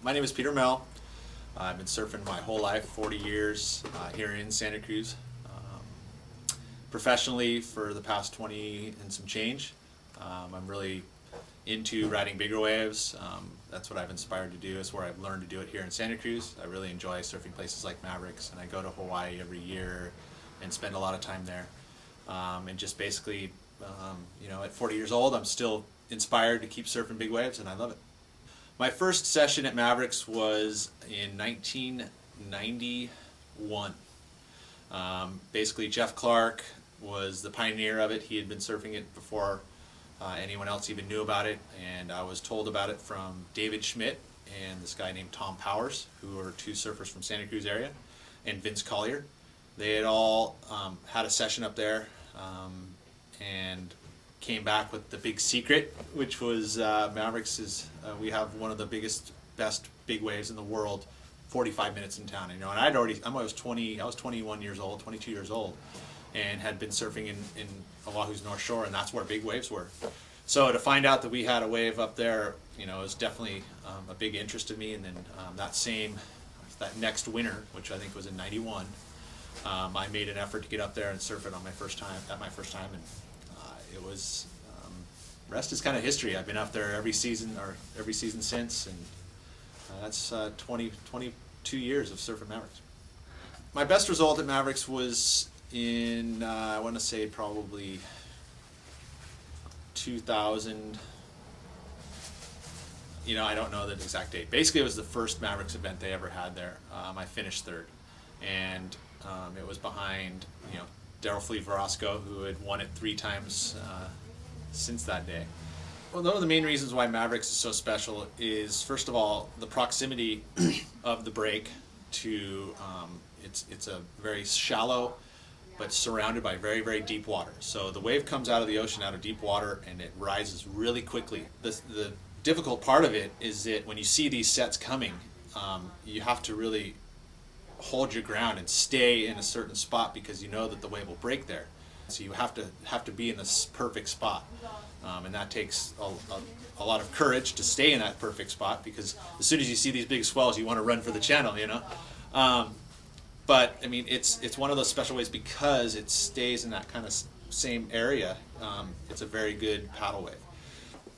My name is Peter Mel. I've been surfing my whole life, 40 years here in Santa Cruz. Professionally for the past 20 and some change. I'm really into riding bigger waves. That's what I've inspired to do. It's where I've learned to do it here in Santa Cruz. I really enjoy surfing places like Mavericks, and I go to Hawaii every year and spend a lot of time there. And just basically, at 40 years old, I'm still inspired to keep surfing big waves, and I love it. My first session at Mavericks was in 1991. Basically, Jeff Clark was the pioneer of it. He had been surfing it before anyone else even knew about it, and I was told about it from David Schmidt and this guy named Tom Powers, who are two surfers from Santa Cruz area, and Vince Collier. They had all had a session up there and came back with the big secret, which was Mavericks is we have one of the best big waves in the world, 45 minutes in town. And I was 21 years old, 22 years old, and had been surfing in Oahu's North Shore, and that's where big waves were. So to find out that we had a wave up there, was definitely a big interest to me. And then that next winter, which I think was in '91, I made an effort to get up there and surf it on my first time, and it was, rest is kind of history. I've been up there every season since, and that's 22 years of surfing Mavericks. My best result at Mavericks was in, I want to say probably 2000, I don't know the exact date. Basically, it was the first Mavericks event they ever had there. I finished third, and it was behind, Daryl Fleet Verasco, who had won it 3 times since that day. Well, one of the main reasons why Mavericks is so special is, first of all, the proximity of the break to, it's a very shallow, but surrounded by very, very deep water. So the wave comes out of the ocean, out of deep water, and it rises really quickly. The difficult part of it is that when you see these sets coming, you have to really hold your ground and stay in a certain spot, because you know that the wave will break there. So you have to be in this perfect spot, and that takes a lot of courage to stay in that perfect spot, because as soon as you see these big swells, you want to run for the channel, But I mean, it's one of those special waves because it stays in that kind of same area. It's a very good paddle wave.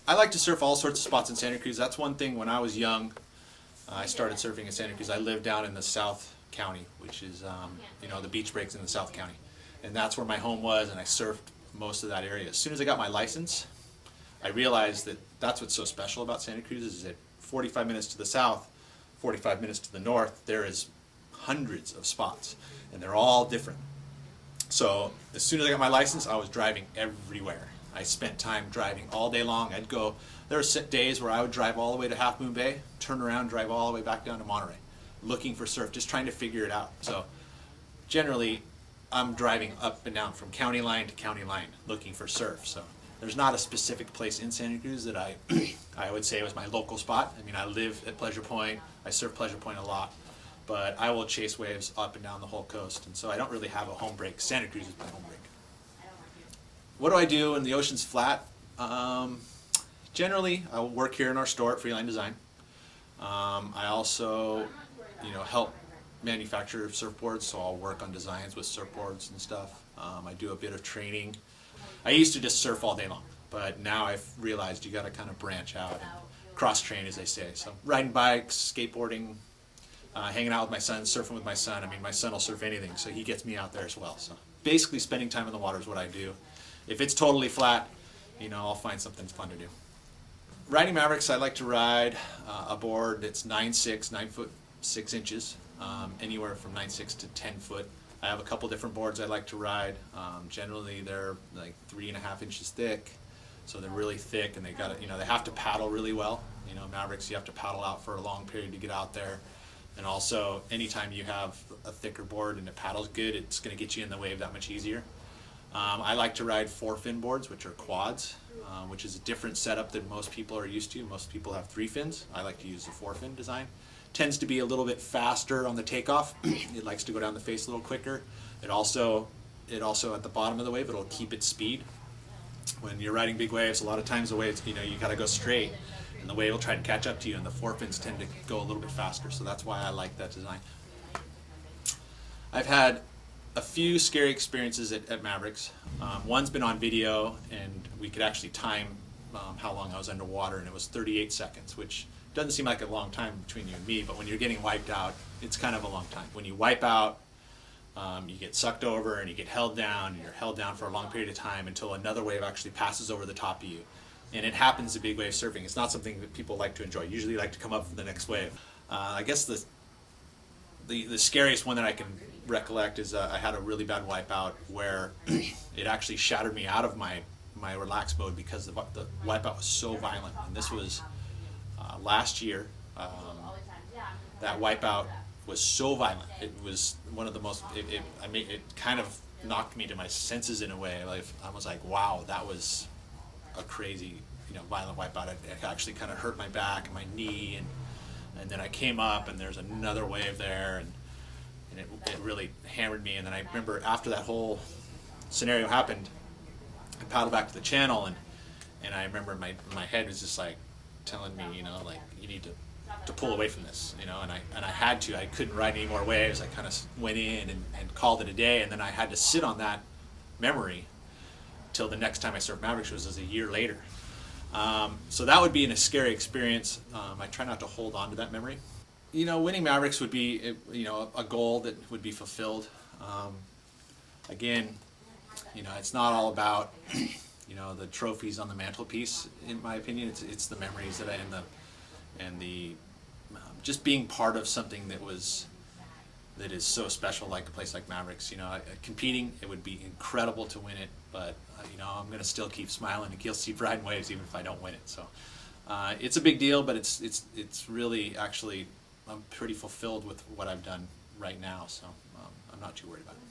I like to surf all sorts of spots in Santa Cruz. That's one thing. When I was young, I started surfing in Santa Cruz. I lived down in the South County, which is the beach breaks in the South County, and that's where my home was, and I surfed most of that area. As soon as I got my license, I realized that that's what's so special about Santa Cruz is that 45 minutes to the south, 45 minutes to the north, there is hundreds of spots, and they're all different. So as soon as I got my license, I was driving everywhere. I spent time driving all day long. There were days where I would drive all the way to Half Moon Bay, turn around, drive all the way back down to Monterey, looking for surf, just trying to figure it out. So generally, I'm driving up and down from county line to county line looking for surf. So there's not a specific place in Santa Cruz that I would say was my local spot. I mean, I live at Pleasure Point. I surf Pleasure Point a lot, but I will chase waves up and down the whole coast, and so I don't really have a home break. Santa Cruz is my home break. What do I do when the ocean's flat? Generally, I will work here in our store at Freeline Design. I also, help manufacture surfboards, so I'll work on designs with surfboards and stuff. I do a bit of training. I used to just surf all day long, but now I've realized you got to kind of branch out and cross-train, as they say. So riding bikes, skateboarding, hanging out with my son, surfing with my son. I mean, my son will surf anything, so he gets me out there as well. So basically, spending time in the water is what I do. If it's totally flat, I'll find something fun to do. Riding Mavericks, I like to ride a board that's 9 foot 6 inches, anywhere from 9.6 to 10 foot. I have a couple different boards I like to ride. Generally, they're like 3.5 inches thick, so they're really thick, and they have to paddle really well. Mavericks, you have to paddle out for a long period to get out there. And also, anytime you have a thicker board and it paddles good, it's going to get you in the wave that much easier. I like to ride 4-fin boards, which are quads, which is a different setup than most people are used to. Most people have 3 fins. I like to use the 4-fin design. Tends to be a little bit faster on the takeoff. It likes to go down the face a little quicker. It also at the bottom of the wave, it'll keep its speed. When you're riding big waves, a lot of times the waves, you got to go straight, and the wave will try to catch up to you, and the forefins tend to go a little bit faster. So that's why I like that design. I've had a few scary experiences at Mavericks. One's been on video, and we could actually time how long I was underwater, and it was 38 seconds, which doesn't seem like a long time between you and me, but when you're getting wiped out, it's kind of a long time. When you wipe out, you get sucked over and you get held down, and you're held down for a long period of time until another wave actually passes over the top of you. And it happens to big wave surfing. It's not something that people like to enjoy. Usually like to come up for the next wave. I guess the scariest one that I can recollect is I had a really bad wipeout where it actually shattered me out of my relaxed mode because the wipeout was so violent. And this was last year. That wipeout was so violent. It was one of the most. It kind of knocked me to my senses in a way. Like I was like, wow, that was a crazy, violent wipeout. It actually kind of hurt my back and my knee, and then I came up and there's another wave there, and it really hammered me. And then I remember after that whole scenario happened, I paddled back to the channel, and I remember my head was just like telling me, like you need to pull away from this, and I had to. I couldn't ride any more waves. I kind of went in and called it a day, and then I had to sit on that memory till the next time I surfed Mavericks, which was a year later. So that would be a scary experience. I try not to hold on to that memory. Winning Mavericks would be a goal that would be fulfilled. Again, it's not all about the trophies on the mantelpiece. In my opinion, it's the memories that and the just being part of something that is so special, like a place like Mavericks. Competing, it would be incredible to win it, but I'm going to still keep smiling and keep riding waves even if I don't win it. So it's a big deal, but it's really actually I'm pretty fulfilled with what I've done right now, so I'm not too worried about it.